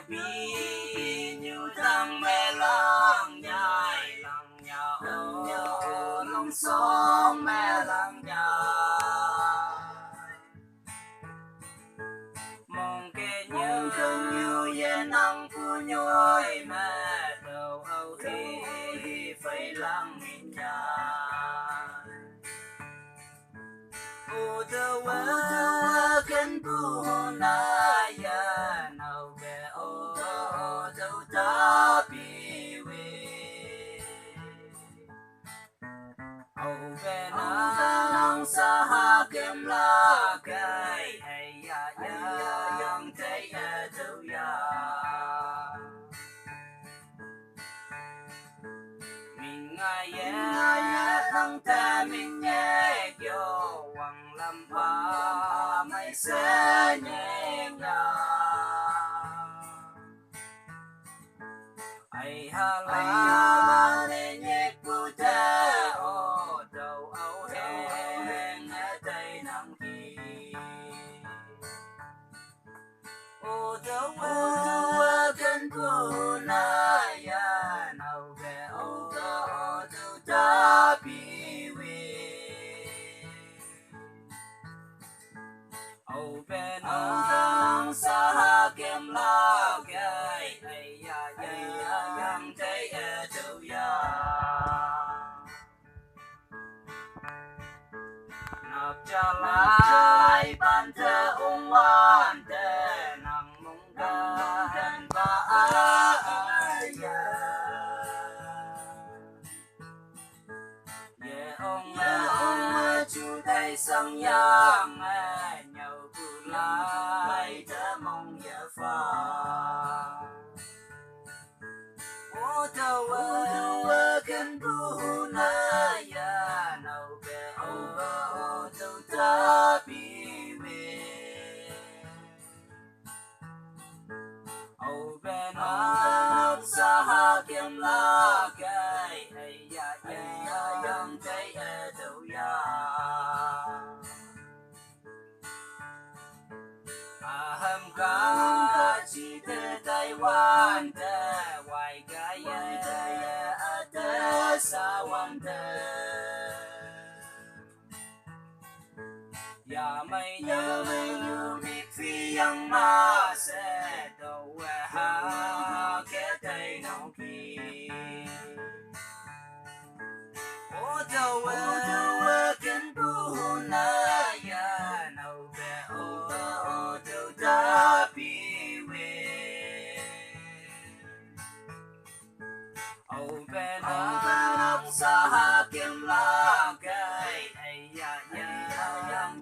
bi nhiều thằng mẹ lăng nhai lăng nhà ô lòng sông mẹ lăng nhai mong kê nhớ nhiều yên năng của nhoi mẹ đầu âu thì phải lăng mình nhai ô tơ cần bu na ya nào về ô đâu ta bi we ô về nang sa ha kem la kai hay ya ya yang thấy ya đâu ya mình ngài ya thằng ta mình nhẹ vô hoàng lâm ba mây sẽ nhẹ nhàng ai ha la để nhẹ cụ thể ô đầu âu hẹn nghe tay nắng kỳ ô đâu cần cụ na ya nào về ô đâu ta bi we ô bên nang sa ha kem la gai ai ya ya yang thấy đâu ya nạp trả lại ban thơ ung an thơ nang mong ca dan ba ya ye ông chú thấy sang yang nhau bu lại thơ mong ya pha ô đâu cần bu na ya nào về ô đâu ta bi we ô về nang sa ha kem la gai hay ya ya yang thấy đâu ya hâm ca chỉ để Taiwan để hoài gai để sa wan để ya mày như biết phi yang ma sẽ đâu ha cái tay nông kỳ ô đâu cần bu na ya nào về ô đâu ta bi we ô về nang sa ha kem la gai ai ya ya yang